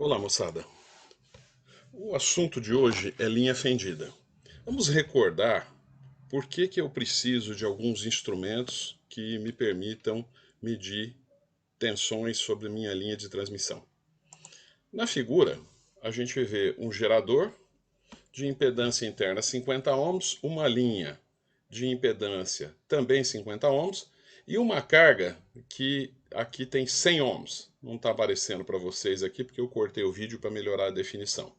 Olá, moçada. O assunto de hoje é linha fendida. Vamos recordar por que eu preciso de alguns instrumentos que me permitam medir tensões sobre minha linha de transmissão. Na figura, a gente vê um gerador de impedância interna 50 ohms, uma linha de impedância também 50 ohms e uma carga que aqui tem 100 ohms. Não está aparecendo para vocês aqui porque eu cortei o vídeo para melhorar a definição.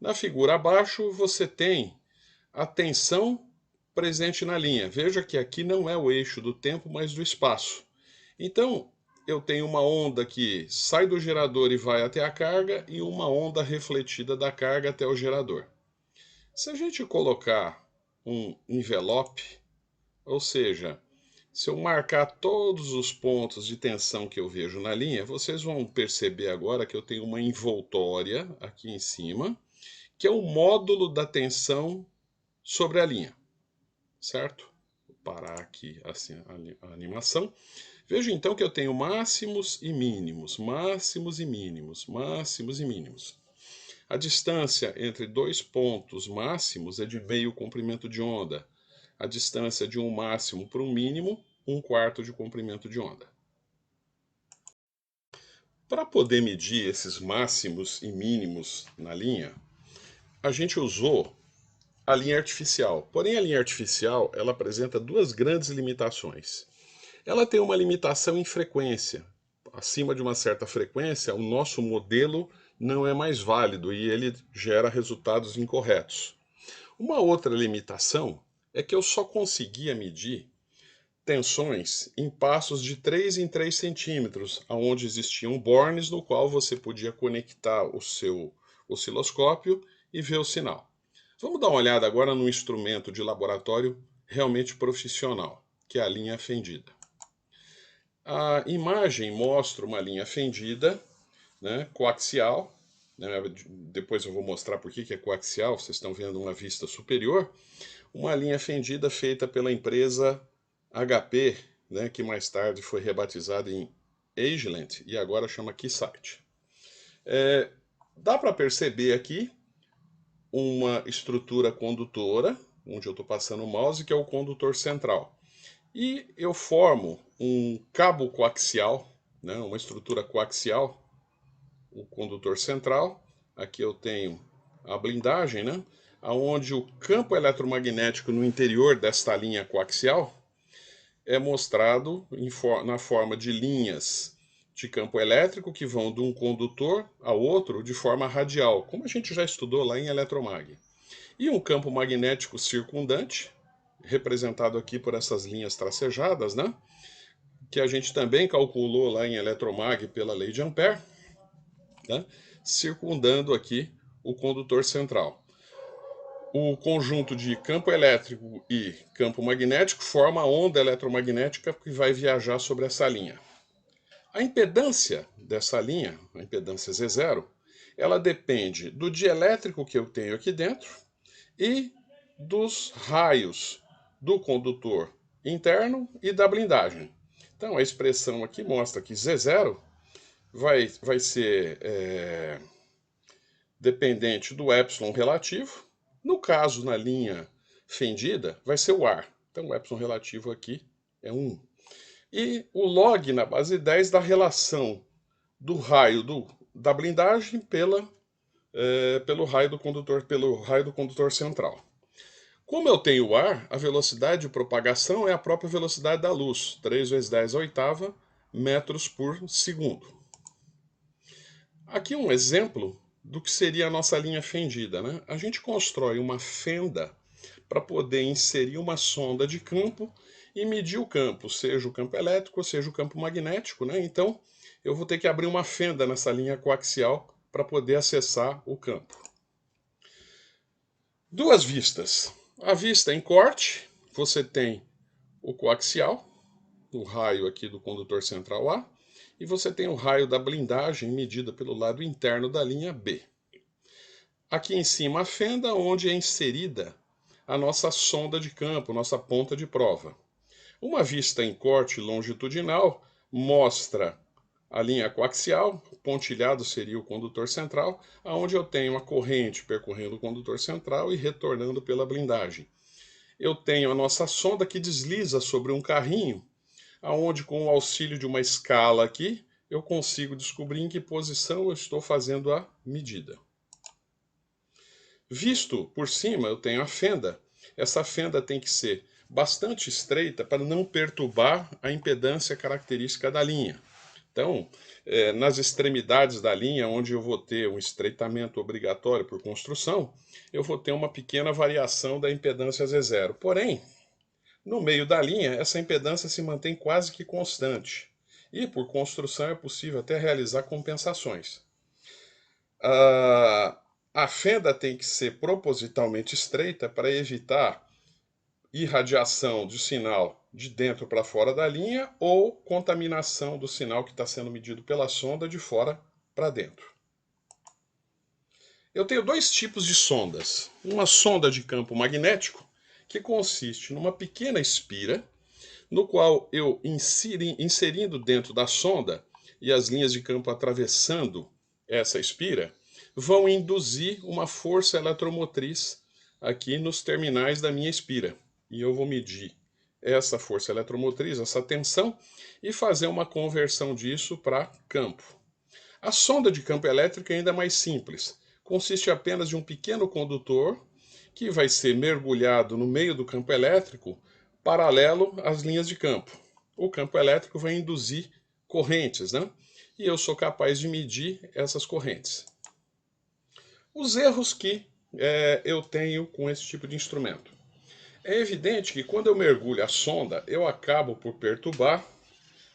Na figura abaixo você tem a tensão presente na linha. Veja que aqui não é o eixo do tempo, mas do espaço. Então, eu tenho uma onda que sai do gerador e vai até a carga e uma onda refletida da carga até o gerador. Se a gente colocar um envelope, ou seja, se eu marcar todos os pontos de tensão que eu vejo na linha, vocês vão perceber agora que eu tenho uma envoltória aqui em cima, que é o módulo da tensão sobre a linha, certo? Vou parar aqui assim a animação. Veja então que eu tenho máximos e mínimos, máximos e mínimos, máximos e mínimos. A distância entre dois pontos máximos é de meio comprimento de onda. A distância de um máximo para um mínimo, 1/4 de comprimento de onda. Para poder medir esses máximos e mínimos na linha, a gente usou a linha artificial. Porém, a linha artificial ela apresenta duas grandes limitações. Ela tem uma limitação em frequência. Acima de uma certa frequência, o nosso modelo não é mais válido e ele gera resultados incorretos. Uma outra limitação é que eu só conseguia medir tensões em passos de 3 em 3 centímetros, onde existiam bornes no qual você podia conectar o seu osciloscópio e ver o sinal. Vamos dar uma olhada agora no instrumento de laboratório realmente profissional, que é a linha fendida. A imagem mostra uma linha fendida, né, coaxial. Né, depois eu vou mostrar por que é coaxial, vocês estão vendo uma vista superior. Uma linha fendida feita pela empresa HP, né, que mais tarde foi rebatizada em Agilent e agora chama Keysight. Dá para perceber aqui uma estrutura condutora, onde eu estou passando o mouse, que é o condutor central. E eu formo um cabo coaxial, né, uma estrutura coaxial, o condutor central. Aqui eu tenho a blindagem, né, onde o campo eletromagnético no interior desta linha coaxial é mostrado na forma de linhas de campo elétrico que vão de um condutor a outro de forma radial, como a gente já estudou lá em eletromag. E um campo magnético circundante, representado aqui por essas linhas tracejadas, né? Que a gente também calculou lá em eletromag pela lei de Ampère, né? Circundando aqui o condutor central. O conjunto de campo elétrico e campo magnético forma a onda eletromagnética que vai viajar sobre essa linha. A impedância dessa linha, a impedância Z0, ela depende do dielétrico que eu tenho aqui dentro e dos raios do condutor interno e da blindagem. Então a expressão aqui mostra que Z0 vai ser dependente do epsilon relativo. No caso, na linha fendida, vai ser o ar. Então o epsilon relativo aqui é 1. E o log na base 10 da relação do raio da blindagem pelo raio do condutor central. Como eu tenho o ar, a velocidade de propagação é a própria velocidade da luz, 3 vezes 10 à oitava metros por segundo. Aqui um exemplo do que seria a nossa linha fendida, né? A gente constrói uma fenda para poder inserir uma sonda de campo e medir o campo, seja o campo elétrico, seja o campo magnético, né? Então, eu vou ter que abrir uma fenda nessa linha coaxial para poder acessar o campo. Duas vistas. A vista em corte, você tem o coaxial, o raio aqui do condutor central A, e você tem o raio da blindagem medida pelo lado interno da linha B. Aqui em cima a fenda onde é inserida a nossa sonda de campo, nossa ponta de prova. Uma vista em corte longitudinal mostra a linha coaxial, pontilhado seria o condutor central, aonde eu tenho a corrente percorrendo o condutor central e retornando pela blindagem. Eu tenho a nossa sonda que desliza sobre um carrinho, aonde com o auxílio de uma escala aqui, eu consigo descobrir em que posição eu estou fazendo a medida. Visto por cima, eu tenho a fenda. Essa fenda tem que ser bastante estreita para não perturbar a impedância característica da linha. Então, nas extremidades da linha, onde eu vou ter um estreitamento obrigatório por construção, eu vou ter uma pequena variação da impedância Z0. Porém, no meio da linha, essa impedância se mantém quase que constante. E, por construção, é possível até realizar compensações. A fenda tem que ser propositalmente estreita para evitar irradiação do sinal de dentro para fora da linha ou contaminação do sinal que está sendo medido pela sonda de fora para dentro. Eu tenho dois tipos de sondas. Uma sonda de campo magnético, que consiste numa pequena espira, no qual eu inserindo dentro da sonda e as linhas de campo atravessando essa espira, vão induzir uma força eletromotriz aqui nos terminais da minha espira. E eu vou medir essa força eletromotriz, essa tensão, e fazer uma conversão disso para campo. A sonda de campo elétrico é ainda mais simples. Consiste apenas de um pequeno condutor que vai ser mergulhado no meio do campo elétrico, paralelo às linhas de campo. O campo elétrico vai induzir correntes, né? E eu sou capaz de medir essas correntes. Os erros que eu tenho com esse tipo de instrumento. É evidente que quando eu mergulho a sonda, eu acabo por perturbar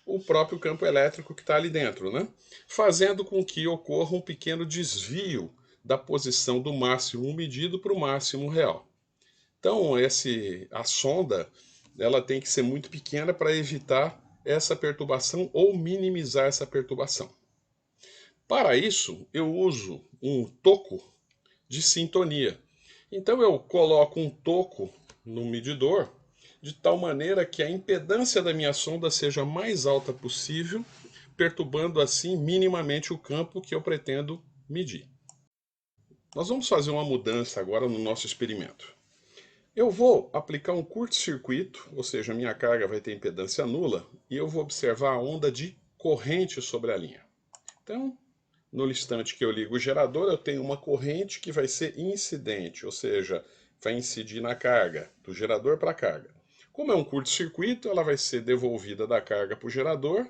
o próprio campo elétrico que está ali dentro, né? Fazendo com que ocorra um pequeno desvio da posição do máximo medido para o máximo real. Então, a sonda ela tem que ser muito pequena para evitar essa perturbação ou minimizar essa perturbação. Para isso, eu uso um toco de sintonia. Então, eu coloco um toco no medidor de tal maneira que a impedância da minha sonda seja mais alta possível, perturbando assim minimamente o campo que eu pretendo medir. Nós vamos fazer uma mudança agora no nosso experimento. Eu vou aplicar um curto-circuito, ou seja, a minha carga vai ter impedância nula, e eu vou observar a onda de corrente sobre a linha. Então, no instante que eu ligo o gerador, eu tenho uma corrente que vai ser incidente, ou seja, vai incidir na carga, do gerador para a carga. Como é um curto-circuito, ela vai ser devolvida da carga para o gerador,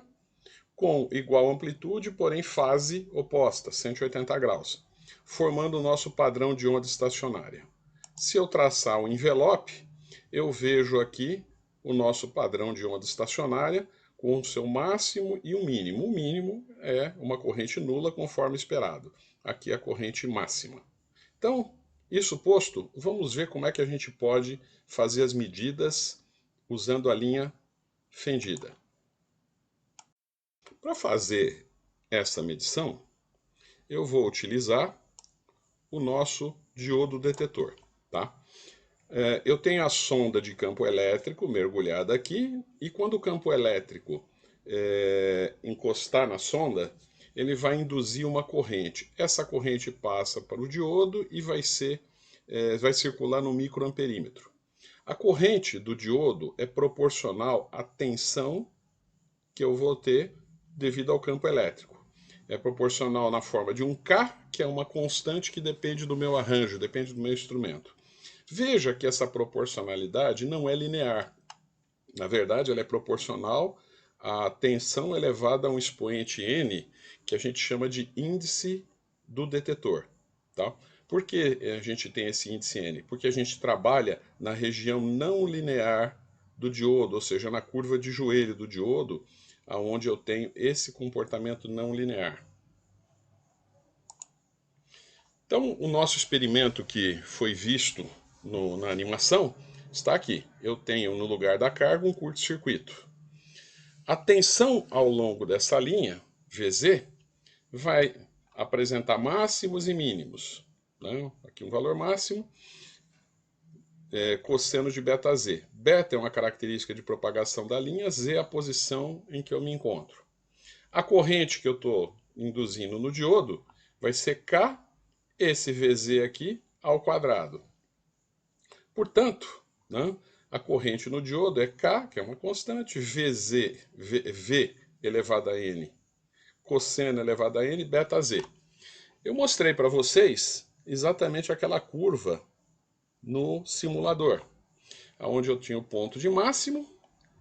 com igual amplitude, porém fase oposta, 180 graus, formando o nosso padrão de onda estacionária. Se eu traçar o envelope, eu vejo aqui o nosso padrão de onda estacionária com o seu máximo e o mínimo. O mínimo é uma corrente nula, conforme esperado. Aqui é a corrente máxima. Então, isso posto, vamos ver como é que a gente pode fazer as medidas usando a linha fendida. Para fazer essa medição, eu vou utilizar o nosso diodo detetor, tá? Eu tenho a sonda de campo elétrico mergulhada aqui, e quando o campo elétrico encostar na sonda, ele vai induzir uma corrente. Essa corrente passa para o diodo e vai circular no microamperímetro. A corrente do diodo é proporcional à tensão que eu vou ter devido ao campo elétrico. É proporcional na forma de um K, que é uma constante que depende do meu arranjo, depende do meu instrumento. Veja que essa proporcionalidade não é linear. Na verdade, ela é proporcional à tensão elevada a um expoente n, que a gente chama de índice do detetor. Tá? Por que a gente tem esse índice n? Porque a gente trabalha na região não linear do diodo, ou seja, na curva de joelho do diodo, onde eu tenho esse comportamento não linear. Então, o nosso experimento que foi visto na animação está aqui. Eu tenho no lugar da carga um curto-circuito. A tensão ao longo dessa linha, Vz, vai apresentar máximos e mínimos. Né? Aqui um valor máximo, cosseno de beta z. Beta é uma característica de propagação da linha, z é a posição em que eu me encontro. A corrente que eu estou induzindo no diodo vai ser K, esse VZ aqui, ao quadrado. Portanto, né, a corrente no diodo é K, que é uma constante, V elevado a N, cosseno elevado a N, beta Z. Eu mostrei para vocês exatamente aquela curva no simulador, onde eu tinha o ponto de máximo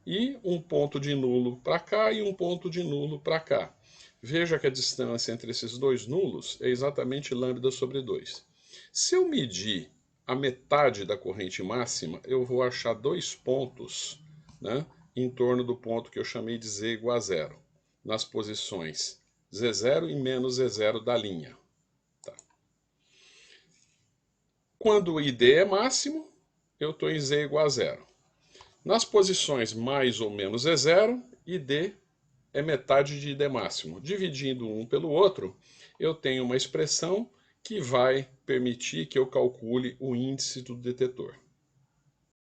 e um ponto de nulo para cá e um ponto de nulo para cá. Veja que a distância entre esses dois nulos é exatamente lambda sobre 2. Se eu medir a metade da corrente máxima, eu vou achar dois pontos, né, em torno do ponto que eu chamei de Z igual a zero, nas posições Z0 e menos Z0 da linha. Tá. Quando o ID é máximo, eu estou em Z igual a zero. Nas posições mais ou menos Z0, ID é metade de ID máximo. Dividindo um pelo outro, eu tenho uma expressão que vai permitir que eu calcule o índice do detetor.